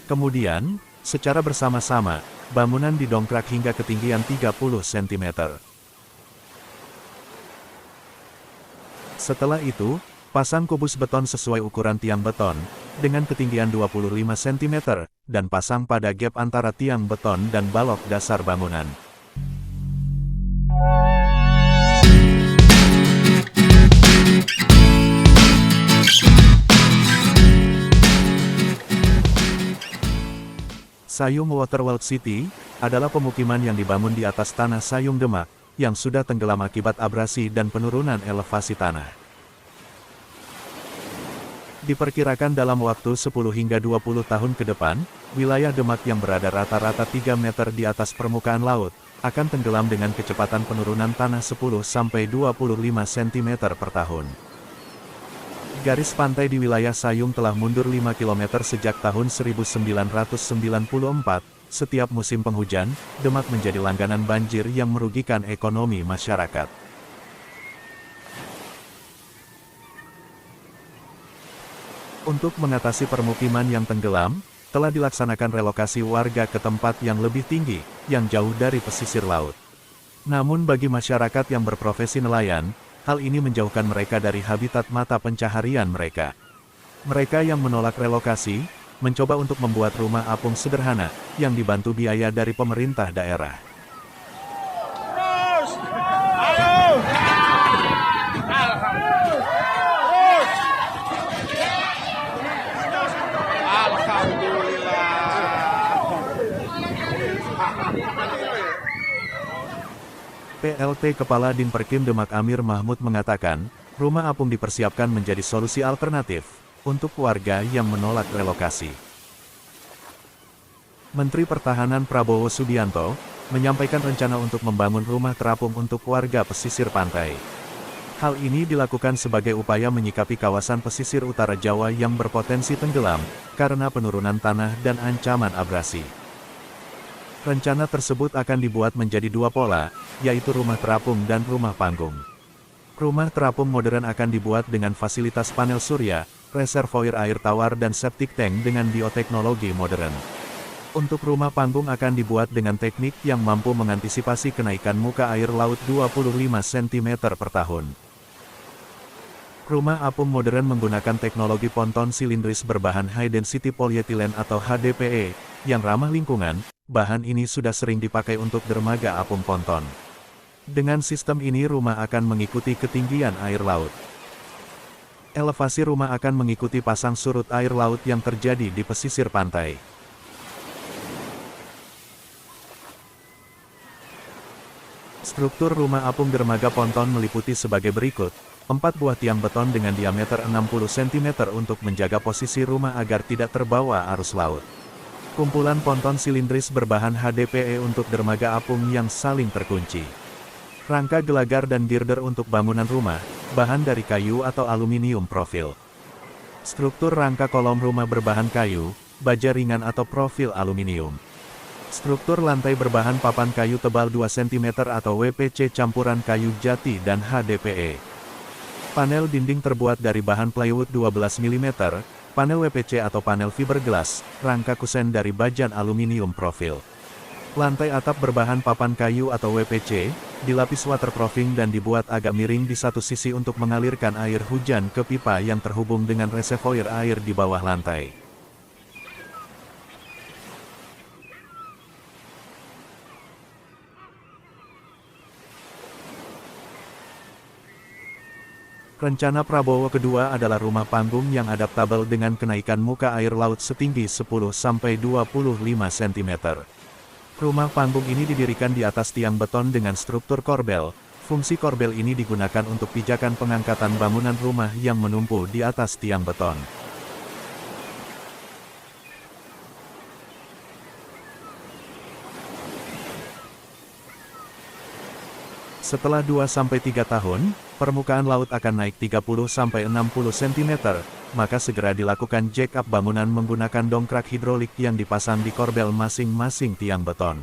Kemudian, secara bersama-sama, bangunan didongkrak hingga ketinggian 30 cm. Setelah itu, pasang kubus beton sesuai ukuran tiang beton, dengan ketinggian 25 cm, dan pasang pada gap antara tiang beton dan balok dasar bangunan. Sayung Waterworld City adalah pemukiman yang dibangun di atas tanah Sayung Demak, yang sudah tenggelam akibat abrasi dan penurunan elevasi tanah. Diperkirakan dalam waktu 10 hingga 20 tahun ke depan, wilayah Demak yang berada rata-rata 3 meter di atas permukaan laut, akan tenggelam dengan kecepatan penurunan tanah 10-25 cm per tahun. Garis pantai di wilayah Sayung telah mundur 5 km sejak tahun 1994. Setiap musim penghujan, Demak menjadi langganan banjir yang merugikan ekonomi masyarakat. Untuk mengatasi permukiman yang tenggelam, telah dilaksanakan relokasi warga ke tempat yang lebih tinggi, yang jauh dari pesisir laut. Namun bagi masyarakat yang berprofesi nelayan, hal ini menjauhkan mereka dari habitat mata pencaharian mereka. Mereka yang menolak relokasi, mencoba untuk membuat rumah apung sederhana, yang dibantu biaya dari pemerintah daerah. PLT Kepala Dinperkim Demak Amir Mahmud mengatakan, rumah apung dipersiapkan menjadi solusi alternatif untuk warga yang menolak relokasi. Menteri Pertahanan Prabowo Subianto menyampaikan rencana untuk membangun rumah terapung untuk warga pesisir pantai. Hal ini dilakukan sebagai upaya menyikapi kawasan pesisir utara Jawa yang berpotensi tenggelam karena penurunan tanah dan ancaman abrasi. Rencana tersebut akan dibuat menjadi dua pola, yaitu rumah terapung dan rumah panggung. Rumah terapung modern akan dibuat dengan fasilitas panel surya, reservoir air tawar dan septic tank dengan bioteknologi modern. Untuk rumah panggung akan dibuat dengan teknik yang mampu mengantisipasi kenaikan muka air laut 25 cm per tahun. Rumah apung modern menggunakan teknologi ponton silindris berbahan high density polyethylene atau HDPE, yang ramah lingkungan. Bahan ini sudah sering dipakai untuk dermaga apung ponton. Dengan sistem ini rumah akan mengikuti ketinggian air laut. Elevasi rumah akan mengikuti pasang surut air laut yang terjadi di pesisir pantai. Struktur rumah apung dermaga ponton meliputi sebagai berikut. 4 buah tiang beton dengan diameter 60 cm untuk menjaga posisi rumah agar tidak terbawa arus laut. Kumpulan ponton silindris berbahan HDPE untuk dermaga apung yang saling terkunci. Rangka gelagar dan girder untuk bangunan rumah, bahan dari kayu atau aluminium profil. Struktur rangka kolom rumah berbahan kayu, baja ringan atau profil aluminium. Struktur lantai berbahan papan kayu tebal 2 cm atau WPC campuran kayu jati dan HDPE. Panel dinding terbuat dari bahan plywood 12 mm, panel WPC atau panel fiberglass, rangka kusen dari bajan aluminium profil. Lantai atap berbahan papan kayu atau WPC, dilapis waterproofing dan dibuat agak miring di satu sisi untuk mengalirkan air hujan ke pipa yang terhubung dengan reservoir air di bawah lantai. Rencana Prabowo kedua adalah rumah panggung yang adaptabel dengan kenaikan muka air laut setinggi 10-25 cm. Rumah panggung ini didirikan di atas tiang beton dengan struktur korbel. Fungsi korbel ini digunakan untuk pijakan pengangkatan bangunan rumah yang menumpu di atas tiang beton. Setelah 2-3 tahun, permukaan laut akan naik 30-60 cm, maka segera dilakukan jack-up bangunan menggunakan dongkrak hidrolik yang dipasang di korbel masing-masing tiang beton.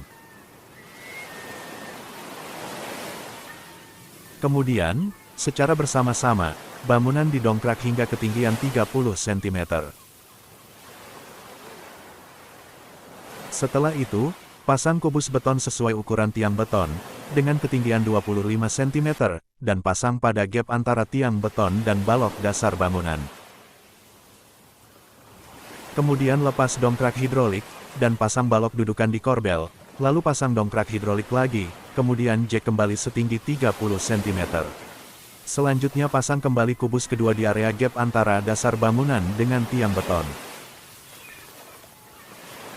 Kemudian, secara bersama-sama, bangunan didongkrak hingga ketinggian 30 cm. Setelah itu, pasang kubus beton sesuai ukuran tiang beton, dengan ketinggian 25 cm, dan pasang pada gap antara tiang beton dan balok dasar bangunan. Kemudian lepas dongkrak hidrolik, dan pasang balok dudukan di korbel, lalu pasang dongkrak hidrolik lagi, kemudian jack kembali setinggi 30 cm. Selanjutnya pasang kembali kubus kedua di area gap antara dasar bangunan dengan tiang beton.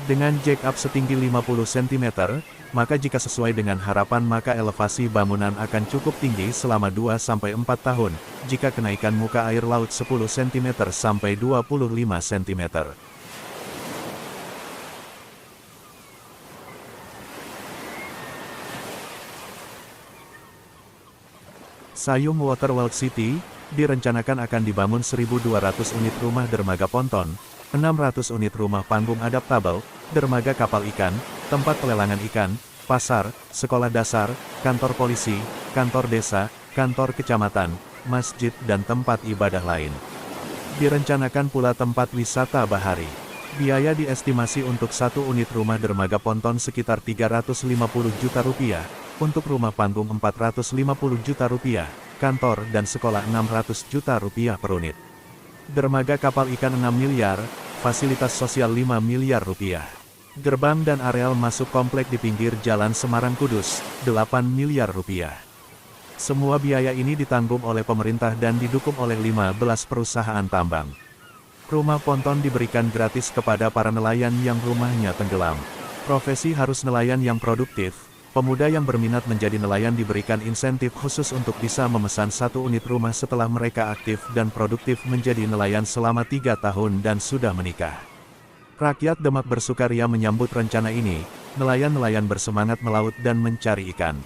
Dengan jack up setinggi 50 cm, maka jika sesuai dengan harapan maka elevasi bangunan akan cukup tinggi selama 2-4 tahun, jika kenaikan muka air laut 10 cm sampai 25 cm. Sayung Waterworld City, direncanakan akan dibangun 1.200 unit rumah dermaga ponton, 600 unit rumah panggung adaptabel, dermaga kapal ikan, tempat pelelangan ikan, pasar, sekolah dasar, kantor polisi, kantor desa, kantor kecamatan, masjid dan tempat ibadah lain. Direncanakan pula tempat wisata bahari. Biaya diestimasi untuk satu unit rumah dermaga ponton sekitar 350 juta rupiah, untuk rumah panggung 450 juta rupiah, kantor dan sekolah 600 juta rupiah per unit. Dermaga kapal ikan 6 miliar, fasilitas sosial 5 miliar rupiah. Gerbang dan areal masuk komplek di pinggir Jalan Semarang Kudus, 8 miliar rupiah. Semua biaya ini ditanggung oleh pemerintah dan didukung oleh 15 perusahaan tambang. Rumah ponton diberikan gratis kepada para nelayan yang rumahnya tenggelam. Profesi harus nelayan yang produktif. Pemuda yang berminat menjadi nelayan diberikan insentif khusus untuk bisa memesan satu unit rumah setelah mereka aktif dan produktif menjadi nelayan selama 3 tahun dan sudah menikah. Rakyat Demak bersukaria menyambut rencana ini, nelayan-nelayan bersemangat melaut dan mencari ikan.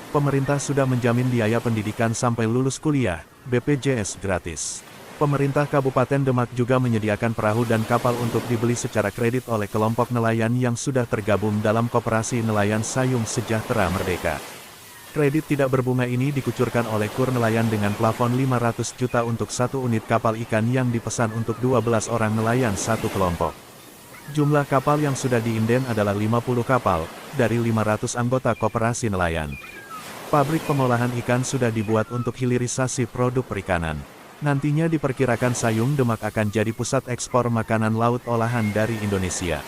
Pemerintah sudah menjamin biaya pendidikan sampai lulus kuliah, BPJS gratis. Pemerintah Kabupaten Demak juga menyediakan perahu dan kapal untuk dibeli secara kredit oleh kelompok nelayan yang sudah tergabung dalam Koperasi Nelayan Sayung Sejahtera Merdeka. Kredit tidak berbunga ini dikucurkan oleh Kur Nelayan dengan plafon 500 juta untuk satu unit kapal ikan yang dipesan untuk 12 orang nelayan satu kelompok. Jumlah kapal yang sudah diinden adalah 50 kapal, dari 500 anggota Koperasi Nelayan. Pabrik pengolahan ikan sudah dibuat untuk hilirisasi produk perikanan. Nantinya diperkirakan Sayung Demak akan jadi pusat ekspor makanan laut olahan dari Indonesia.